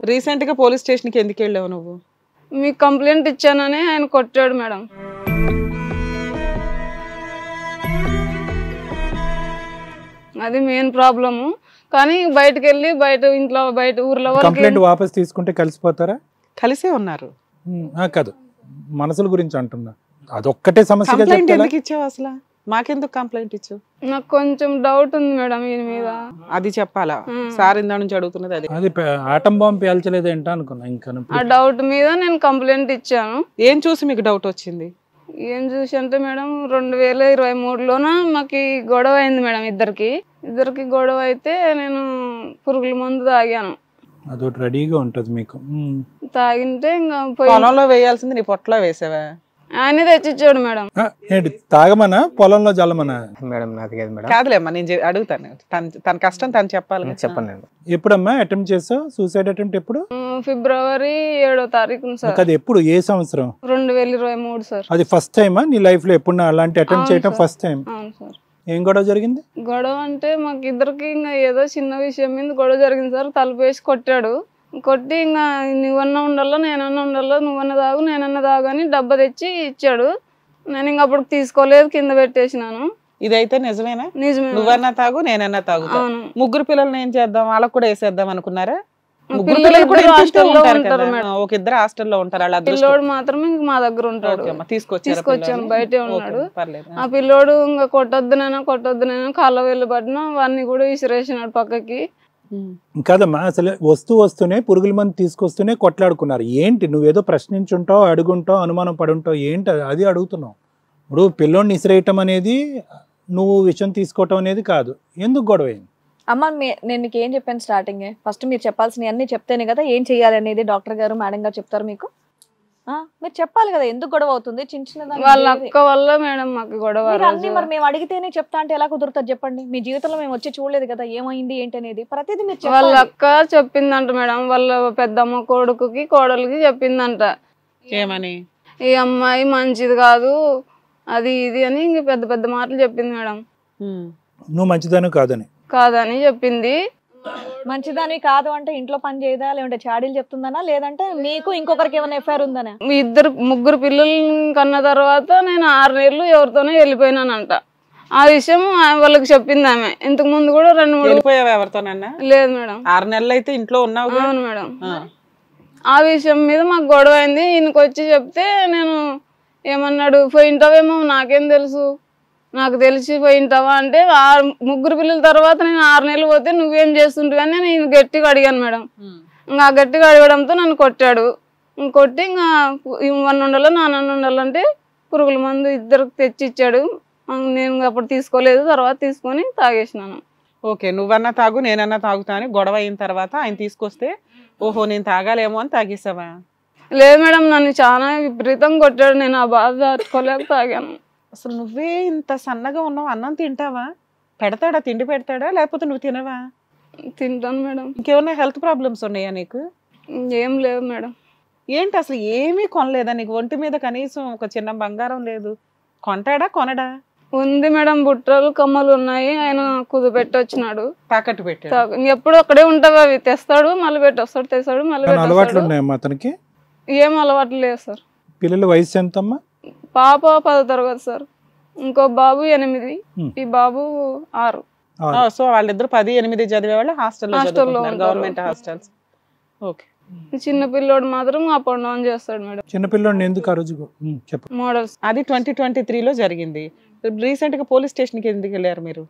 Recent గా police station కి ఎందుకు వెళ్ళావు నువ్వు? మీకు కంప్లైంట్ ఇచ్చానని ఆయన కొట్టాడు మేడం. అది మెయిన్ ప్రాబ్లము. కానీ బయటకు వెళ్ళి ఇంట్లో బయట ఊర్లో కంప్లైంట్ వాపస్ తీసుకుంటే కలిసిపోతారా? కలిసే ఉన్నారు కాదు, మనసుల గురించి అంటున్నా. అదొక్కటే సమస్య. కంప్లైంట్ ఎందుకు ఇచ్చావు అసలు? మాకెందుకు కంప్లైంట్ ఇచ్చావు? నాకు కొంచెం డౌట్ ఉంది మేడం ఈయన మీద. అది చెప్పాలా? సార్ ఇందా నుంచి అడుగుతున్నది అది. అది ఆటం బాంబు పేల్చలేదేంటో అనుకున్నా. ఇంకా ఆ డౌట్ మీద నేను కంప్లైంట్ ఇచ్చాను. ఏం చూసి మీకు డౌట్ వచ్చింది? ఏం చూసి అంటే మేడం 2023లోన మాకు గొడవ అయింది మేడం. ఇద్దరికి గొడవ అయితే నేను పురుగుల మందు తాగాను. అదొకటి రెడీగా ఉంటది మీకు. తాగింటే ఇంకా పొలంలో వేయాల్సింది నీ పొట్టలో వేసావా? ఆయనే తెచ్చిచ్చాడు మేడం. ఏంటి తాగమనా పొలంలో జల్లమనా? మేడం నాది కాదు మేడం. కాదులేమ్మా, నేను అడుగుతాను. తన కష్టం తను చెప్పాలి. చెప్పండి. ఎప్పుడమ్మా అటెంప్ట్ చేసావు? సూసైడ్ అటెంప్ట్ ఎప్పుడు? ఫిబ్రవరి 7వ తారీఖున సార్. అది ఎప్పుడు? ఏ సంవత్సరం? 2023 సార్. అది ఫస్ట్ టైమా నీ లైఫ్ లో? ఎప్పుడు అలాంటి అటెంప్ట్ చేయడం ఫస్ట్ టైం? అవును సార్. ఏం గొడవ జరిగింది? గొడవ అంటే మాకు ఇద్దరికి ఇంకా ఏదో చిన్న విషయం మీద గొడవ జరిగింది సార్. తలుపు వేసి కొట్టాడు. కొట్టి ఇంకా నువ్వన్నా ఉండాలో నేనన్నా ఉండాలో, నువ్వన్నా తాగు నేనన్నా తాగు అని డబ్బా తెచ్చి ఇచ్చాడు. నేను ఇంకా అప్పుడు తీసుకోలేదు, కింద పెట్టేసినాను. ఇదైతే నిజమేనా? నిజమే. నువ్వన్నా తాగు నేనన్నా తాగు. ముగ్గురు పిల్లల్ని ఏం చేద్దాం? వాళ్ళకు కూడా వేసేద్దాం అనుకున్నారా? ఒక ఇద్దరు హాస్టల్లో ఉంటారు. పిల్లోడు మాత్రం ఇంక మా దగ్గర ఉంటాడు. తీసుకొచ్చాను, బయటే ఉన్నాడు. ఆ పిల్లోడు ఇంకా కొట్టొద్దునైనా కాళ్ళ వెళ్ళి పడినా వాడిని కూడా విసిరేసినాడు పక్కకి. కాదమ్మా, అసలు వస్తూనే పురుగుల మంది తీసుకొస్తూనే కొట్లాడుకున్నారు. ఏంటి? నువ్వేదో ప్రశ్నించుంటావు, అడుగుంటావు, అనుమానం పడుంటావు. ఏంటి అది అడుగుతున్నావు? ఇప్పుడు పిల్లోడిని ఇసిరేయటం అనేది, నువ్వు విషయం తీసుకోవటం అనేది కాదు. ఎందుకు గొడవ అయింది? అమ్మ నేను మీకు ఏం చెప్పాను స్టార్టింగ్? ఫస్ట్ మీరు చెప్పాల్సినవి అన్ని చెప్తేనే కదా ఏం చెయ్యాలి అనేది డాక్టర్ గారు మేడం గారు చెప్తారు మీకు. మీరు చెప్పాలి కదా ఎందుకు గొడవ అవుతుంది. చిన్న వాళ్ళ అక్క వల్ల మేడం మాకు గొడవ. అన్ని మరి మేము అడిగితేనే చెప్తా అంటే ఎలా కుదురుతుంది చెప్పండి? మీ జీవితంలో మేము వచ్చి చూడలేదు కదా ఏమైంది ఏంటి అనేది. ప్రతిదీ మీరు వాళ్ళ అక్క చెప్పిందంట మేడం. వాళ్ళ పెద్దమ్మ కొడుకుకి కోడలికి చెప్పిందంట. ఏమని? ఈ అమ్మాయి మంచిది కాదు అది ఇది అని ఇంక పెద్ద పెద్ద మాటలు చెప్పింది మేడం. నువ్వు మంచిదాను కాదని చెప్పింది. మంచిదాని కాదు అంటే ఇంట్లో పని చేయదా, లేదంటే చాడీలు చెప్తుందనా, లేదంటే మీకు ఇంకొకరికి ఏమైనా ఎఫ్ఐఆర్ ఉందనా? ముగ్గురు పిల్లలు కన్న తర్వాత నేను 6 నెలలు ఎవరితోనే వెళ్ళిపోయినానంట. ఆ విషయం వాళ్ళకి చెప్పింది ఆమె. ఇంతకు ముందు కూడా 2-3 వెళ్ళిపోయావా ఎవరితోనన్నా? లేదు మేడం. 6 నెలలు అయితే ఇంట్లో ఉన్నావు. అవును మేడం. ఆ విషయం మీద మాకు గొడవ అయింది. ఈయనకి వచ్చి చెప్తే నేను ఏమన్నాడు, పోయింటావేమో నాకేం తెలుసు, నాకు తెలిసి పోయింటావా అంటే, ముగ్గురు పిల్లల తర్వాత నేను 6 నెలలు పోతే నువ్వేం చేస్తుంటావు అని నేను గట్టిగా అడిగాను మేడం. ఇంకా గట్టిగా అడగడంతో నన్ను కొట్టాడు. కొట్టి ఇంకా ఇవన్నీ ఉండాలో నాన్న ఉండాలంటే పురుగుల మందు ఇద్దరికి తెచ్చి ఇచ్చాడు. నేను అప్పుడు తీసుకోలేదు, తర్వాత తీసుకొని తాగేసినాను. ఓకే, నువ్వన్నా తాగు నేనన్నా తాగుతా అని గొడవ అయిన తర్వాత ఆయన తీసుకొస్తే ఓహో నేను తాగాలేమో అని తాగేసావా? లేదు మేడం, నన్ను చాలా విపరీతంగా కొట్టాడు. నేను ఆ బాధ దాచుకోలేక తాగాను. అసలు నువ్వే ఇంత సన్నగా ఉన్నావు, అన్నం తింటావా? పెడతాడా? తిండి పెడతాడా లేకపోతే నువ్వు తినవా? తింటాను మేడం. ఇంకేమన్నా హెల్త్ ప్రాబ్లమ్స్ ఉన్నాయా నీకు? ఏం లేవు మేడం. ఏంటి అసలు ఏమీ కొనలేదా నీకు? ఒంటి మీద కనీసం ఒక చిన్న బంగారం లేదు. కొంటాడా కొనడా? ఉంది మేడం, బుట్టలు కమ్మలు ఉన్నాయి. ఆయన కుదు పెట్టొచ్చినాడు, తాకట్టు పెట్టాడు. ఎప్పుడు అక్కడే ఉంటావు, అవి తెస్తాడు మళ్ళీ పెట్టొస్తాడు, తెస్తాడు మళ్ళీ పెట్టొస్తాడు. ఏం అలవాట్లు లేదు సార్. పిల్లల వయసు ఎంతమ్మా? పాప 10వ తరగతి సార్, ఇంకో బాబు 8, ఈ బాబు 6. సో వాళ్ళిద్దరు 10, 8 చదివేవాళ్ళు హాస్టల్లో, గవర్నమెంట్ హాస్టల్స్. ఓకే, చిన్న పిల్లోడు మాత్రం అప్ అండ్ డౌన్ చేస్తాడు మేడం. చిన్న పిల్లోడు ఎందుకు ఆ రోజు మోడల్స్? అది 2023లో జరిగింది. రీసెంట్ గా పోలీస్ స్టేషన్ కి ఎందుకు వెళ్ళారు మీరు?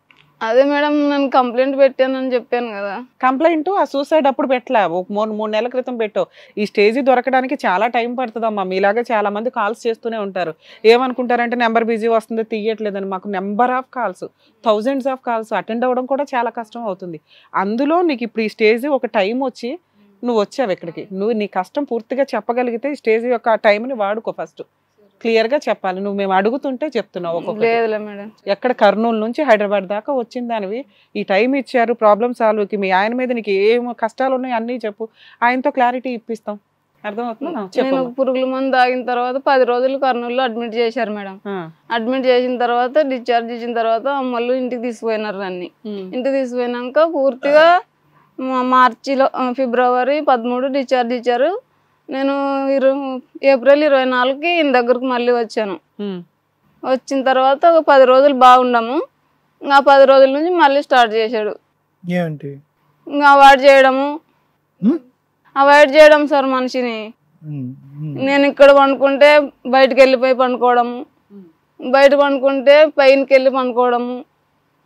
అదే మేడం, నేను కంప్లైంట్ పెట్టానని చెప్పాను కదా. కంప్లైంట్ ఆ సూసైడ్ అప్పుడు పెట్టలా, ఒక 3 నెలల క్రితం పెట్టావు. ఈ స్టేజ్ దొరకడానికి చాలా టైం పడుతుందమ్మా. మీలాగా చాలా మంది కాల్స్ చేస్తూనే ఉంటారు. ఏమనుకుంటారంటే నెంబర్ బిజీ వస్తుంది తీయట్లేదని. మాకు number of calls, thousands of calls attend అవ్వడం కూడా చాలా కష్టం అవుతుంది. అందులో నీకు ఇప్పుడు ఈ స్టేజ్ ఒక టైం వచ్చి నువ్వు వచ్చావు ఇక్కడికి. నువ్వు నీ కష్టం పూర్తిగా చెప్పగలిగితే ఈ స్టేజ్ యొక్క టైంని వాడుకో. ఫస్ట్ క్లియర్ గా చెప్పాలి. నువ్వు మేము అడుగుతుంటే చెప్తున్నావు. ఎక్కడ కర్నూలు నుంచి హైదరాబాద్ దాకా వచ్చిన దానివి, ఈ టైం ఇచ్చారు ప్రాబ్లమ్ సాల్వ్కి. మీ ఆయన మీద నీకు ఏం కష్టాలు ఉన్నాయి అన్నీ చెప్పు, ఆయనతో క్లారిటీ ఇప్పిస్తాం. అర్థమవుతుందా? నేను పురుగుల మందు తాగిన తర్వాత 10 రోజులు కర్నూలులో అడ్మిట్ చేశారు మేడం. అడ్మిట్ చేసిన తర్వాత డిశ్చార్జ్ ఇచ్చిన తర్వాత అమ్మలు ఇంటికి తీసుకుపోయినారు. అన్ని ఇంటికి తీసుకుపోయినాక పూర్తిగా మార్చిలో ఫిబ్రవరి 13 డిశ్చార్జ్ ఇచ్చారు. నేను ఏప్రిల్ 24కి ఈయన దగ్గరకు మళ్ళీ వచ్చాను. వచ్చిన తర్వాత ఒక 10 రోజులు బాగుండము. ఇంకా 10 రోజుల నుంచి మళ్ళీ స్టార్ట్ చేశాడు. ఏంటి ఇంకా అవాయిడ్ చేయడం సార్ మనిషిని. నేను ఇక్కడ పండుకుంటే బయటకు వెళ్ళిపోయి పండుకోవడము, బయట పండుకుంటే పైనకి వెళ్ళి పండుకోవడము,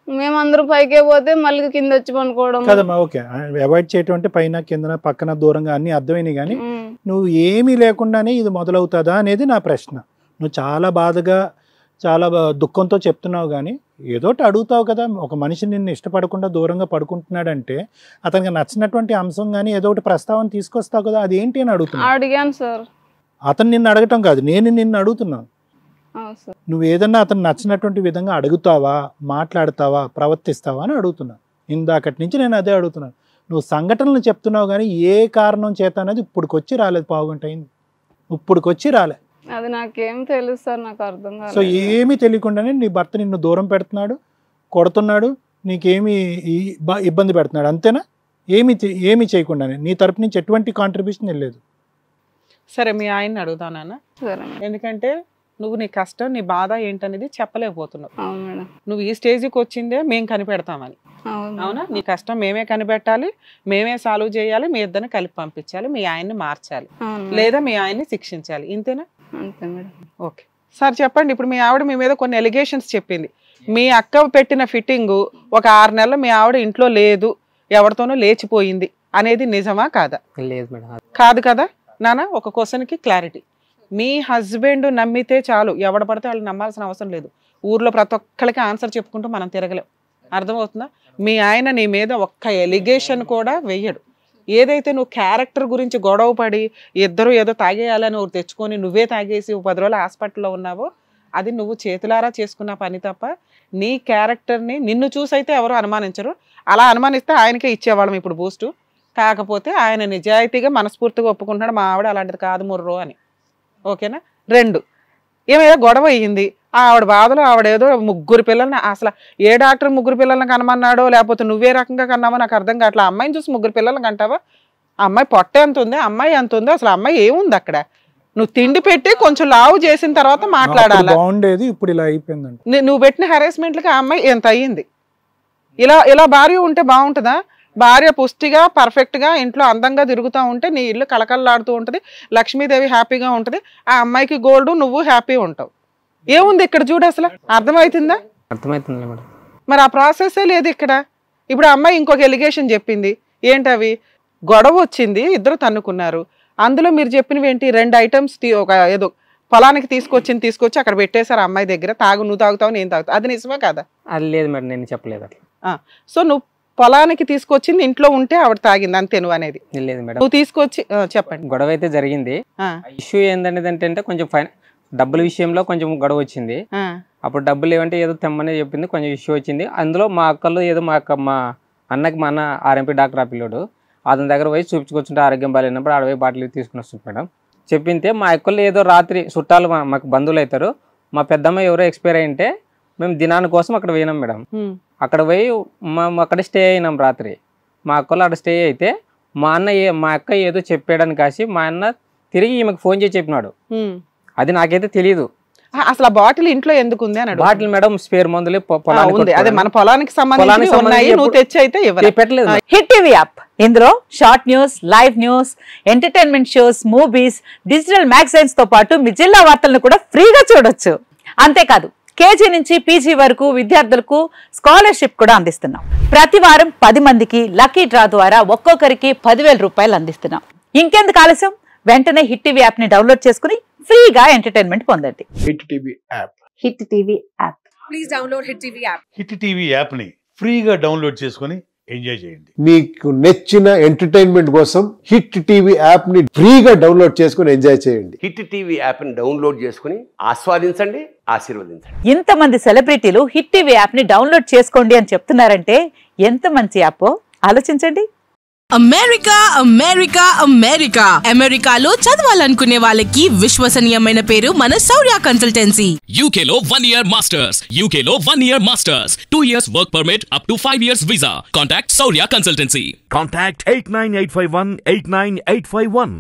మేమందరూ పైకే పోతే మళ్ళీ కింద వచ్చి పండుకోవడం. కదమ్మా, ఓకే, అవాయిడ్ చేయటం అంటే పైన కింద పక్కన దూరంగా అన్ని అర్థమైనాయి. కానీ నువ్వు ఏమీ లేకుండానే ఇది మొదలవుతుందా అనేది నా ప్రశ్న. నువ్వు చాలా బాధగా చాలా దుఃఖంతో చెప్తున్నావు, కానీ ఏదోటి అడుగుతావు కదా. ఒక మనిషి నిన్ను ఇష్టపడకుండా దూరంగా పడుకుంటున్నాడంటే అతనికి నచ్చినటువంటి అంశం కానీ ఏదో ఒకటి ప్రస్తావన తీసుకొస్తావు కదా, అది ఏంటి అని అడుగుతున్నా. అడిగాను సార్. అతను నిన్ను అడగటం కాదు, నేను నిన్ను అడుగుతున్నాను. నువ్వు ఏదన్నా అతను నచ్చినటువంటి విధంగా అడుగుతావా, మాట్లాడతావా, ప్రవర్తిస్తావా అని అడుగుతున్నా. ఇందాకటి నుంచి నేను అదే అడుగుతున్నాను. నువ్వు సంఘటనలు చెప్తున్నావు కానీ ఏ కారణం చేత అనేది ఇప్పుడుకొచ్చి రాలేదు. పావుగంట అయింది, ఇప్పుడుకొచ్చి రాలే. అది నాకేం తెలుసు సార్, నాకు అర్థం కాదు. సో ఏమీ తెలియకుండానే నీ భర్త నిన్ను దూరం పెడుతున్నాడు, కొడుతున్నాడు, నీకేమి ఇబ్బంది పెడుతున్నాడు, అంతేనా? ఏమీ చేయకుండానే నీ తరపు నుంచి ఎటువంటి కాంట్రిబ్యూషన్ వెళ్ళలేదు. సరే, మీ ఆయన్ని అడుగుతానా? ఎందుకంటే నువ్వు నీ కష్టం, నీ బాధ ఏంటనేది చెప్పలేకపోతున్నావు. నువ్వు ఈ స్టేజ్కి వచ్చిందే మేము కనిపెడతామని. అవునా? నీ కష్టం మేమే కనిపెట్టాలి, మేమే సాల్వ్ చేయాలి, మీ ఇద్దరిని కలిపి పంపించాలి, మీ ఆయన్ని మార్చాలి, లేదా మీ ఆయన్ని శిక్షించాలి. ఇంతేనా? ఓకే సార్, చెప్పండి. ఇప్పుడు మీ ఆవిడ మీ మీద కొన్ని ఎలిగేషన్స్ చెప్పింది. మీ అక్క పెట్టిన ఫిట్టింగ్ ఒక 6 నెలలు మీ ఆవిడ ఇంట్లో లేదు, ఎవరితోనో లేచిపోయింది అనేది నిజమా కాదా? లేదు మేడం. కాదు కదా నాన్న. ఒక క్వశ్చన్కి క్లారిటీ. మీ హస్బెండ్ నమ్మితే చాలు, ఎవడ పడితే వాళ్ళు నమ్మాల్సిన అవసరం లేదు. ఊర్లో ప్రతి ఒక్కరికి ఆన్సర్ చెప్పుకుంటూ మనం తిరగలేం. అర్థమవుతుందా? మీ ఆయన నీ మీద ఒక్క ఎలిగేషన్ కూడా వెయ్యడు. ఏదైతే నువ్వు క్యారెక్టర్ గురించి గొడవ పడి ఇద్దరు ఏదో తాగేయాలని ఒకటి తెచ్చుకొని నువ్వే తాగేసి 10 రోజులు హాస్పిటల్లో ఉన్నావో అది నువ్వు చేతులారా చేసుకున్న పని తప్ప నీ క్యారెక్టర్ని నిన్ను చూసైతే ఎవరు అనుమానించరు. అలా అనుమానిస్తే ఆయనకే ఇచ్చేవాళ్ళం ఇప్పుడు బూస్టు. కాకపోతే ఆయన నిజాయితీగా మనస్ఫూర్తిగా ఒప్పుకుంటున్నాడు మా ఆవిడ అలాంటిది కాదు ముర్రో అని. ఓకేనా? 2, ఏమేదో గొడవ అయ్యింది. ఆవిడ బాధలో ఆవిడేదో 3 పిల్లల్ని, అసలు ఏ డాక్టర్ 3 పిల్లల్ని కనమన్నాడో లేకపోతే నువ్వే రకంగా కన్నావో నాకు అర్థం కావట్లా. అమ్మాయిని చూసి 3 పిల్లల్ని కంటావా? అమ్మాయి పొట్ట ఎంత ఉంది, అమ్మాయి ఎంత ఉంది, అసలు అమ్మాయి ఏముంది అక్కడ? నువ్వు తిండి పెట్టి కొంచెం లావు చేసిన తర్వాత మాట్లాడాలి. బాగుండేది, ఇప్పుడు ఇలా అయిపోయిందండి. నువ్వు పెట్టిన హెరాస్మెంట్లకి ఆ అమ్మాయి ఎంత అయ్యింది? ఇలా భార్య ఉంటే బాగుంటుందా? భార్య పుష్టిగా పర్ఫెక్ట్గా ఇంట్లో అందంగా తిరుగుతూ ఉంటే నీ ఇల్లు కళకళలాడుతూ ఉంటుంది, లక్ష్మీదేవి హ్యాపీగా ఉంటుంది, ఆ అమ్మాయికి గోల్డ్, నువ్వు హ్యాపీ ఉంటావు. ఏముంది ఇక్కడ చూడు, అసలు అర్థమవుతుందా? అర్థమవుతుంది మేడం. మరి ఆ ప్రాసెస్సే లేదు ఇక్కడ. ఇప్పుడు ఆ అమ్మాయి ఇంకొక ఎలిగేషన్ చెప్పింది. ఏంటవి? గొడవ వచ్చింది, ఇద్దరు తన్నుకున్నారు. అందులో మీరు చెప్పినవి ఏంటి? 2 ఐటమ్స్ ఒక ఏదో పొలానికి తీసుకొచ్చి అక్కడ పెట్టేశారు ఆ అమ్మాయి దగ్గర. నువ్వు తాగుతావు, నేను తాగుతావు. అది నిజమా కాదా? అది లేదు మేడం, నేను చెప్పలేదు అట్లా. సో నువ్వు పొలానికి తీసుకొచ్చింది ఇంట్లో ఉంటే ఆవిడ తాగింది అంతే నువ్వు అనేది? లేదు మేడం. నువ్వు తీసుకొచ్చి చెప్పండి. గొడవ అయితే జరిగింది. ఇష్యూ ఏంటంటే కొంచెం డబ్బుల విషయంలో కొంచెం గొడవ వచ్చింది. అప్పుడు డబ్బులు ఏమంటే ఏదో తెమ్మని చెప్పింది, కొంచెం ఇష్యూ వచ్చింది. అందులో మా అక్కలు ఏదో మా అన్న ఆర్ఎంపీ డాక్టర్ ఆ పిల్లోడు అతని దగ్గర పోయి చూపించుకొచ్చుంటే ఆరోగ్యం బాగాలేనప్పుడు ఆడ పోయి బాటిల్ తీసుకుని వస్తుంది మేడం. చెప్పింటే మా అక్కలు ఏదో రాత్రి చుట్టాలు మాకు బంధువులు అవుతారు, మా పెద్దమ్మ ఎవరో ఎక్స్పైర్ అయింటే మేము దినాని కోసం అక్కడ పోయినాం మేడం. అక్కడ పోయి అక్కడ స్టే అయినాం రాత్రి. మా అక్కలు అక్కడ స్టే అయితే మా అక్క ఏదో చెప్పాడని కాసి మా అన్న తిరిగి ఈమెకు ఫోన్ చేసి చెప్పినాడు. అది నాకైతే తెలియదు. అసలు ఆ బాటిల్ ఇంట్లో ఎందుకు ఉంది అని? బాటిల్ మేడం స్పేర్ మందులే అదే మన పొలానికి సంబంధించి పెట్టలేదు. హిట్ టీవీ యాప్, ఇందులో short news, live news, entertainment shows, movies, digital magazines తో పాటు మీ జిల్లా వార్తలను కూడా ఫ్రీగా చూడొచ్చు. అంతేకాదు కేజీ నుంచి పీజీ వరకు విద్యార్థులకు స్కాలర్షిప్ కూడా అందిస్తున్నాం. ప్రతి వారం 10 మందికి లక్కీ డ్రా ద్వారా ఒక్కొక్కరికి 10,000 రూపాయలు అందిస్తున్నాం. ఇంకెందుకు ఆలస్యం? వెంటనే హిట్ టీవీ యాప్ ని డౌన్లోడ్ చేసుకుని ఫ్రీగా ఎంటర్టైన్మెంట్ పొందండి. Hit TV app. Hit TV app. Please download hit TV app. Hit TV app ని ఫ్రీగా డౌన్లోడ్ చేసుకొని ఎంజాయ్ చేయండి. మీకు నచ్చిన ఎంటర్టైన్మెంట్ కోసం హిట్ టీవీ యాప్ ని ఫ్రీగా డౌన్లోడ్ చేసుకొని ఎంజాయ్ చేయండి. హిట్ టీవీ యాప్ ని డౌన్లోడ్ చేసుకుని ఆస్వాదించండి, ఆశీర్వదించండి. ఇంతమంది సెలబ్రిటీలు హిట్ టీవీ యాప్ ని డౌన్లోడ్ చేసుకోండి అని చెప్తున్నారంటే ఎంత మంచి యాప్ ఆలోచించండి. అమెరికా అమెరికా అమెరికా అమెరికాలో చదవాలనుకునే వాళ్ళకి విశ్వసనీయమైన పేరు మన శౌర్య కన్సల్టెన్సీ. UK లో 1 year masters, UK లో 1 year masters, 2 years work permit up to 5 years visa. Contact Saurya Consultancy. Contact 89851 89851.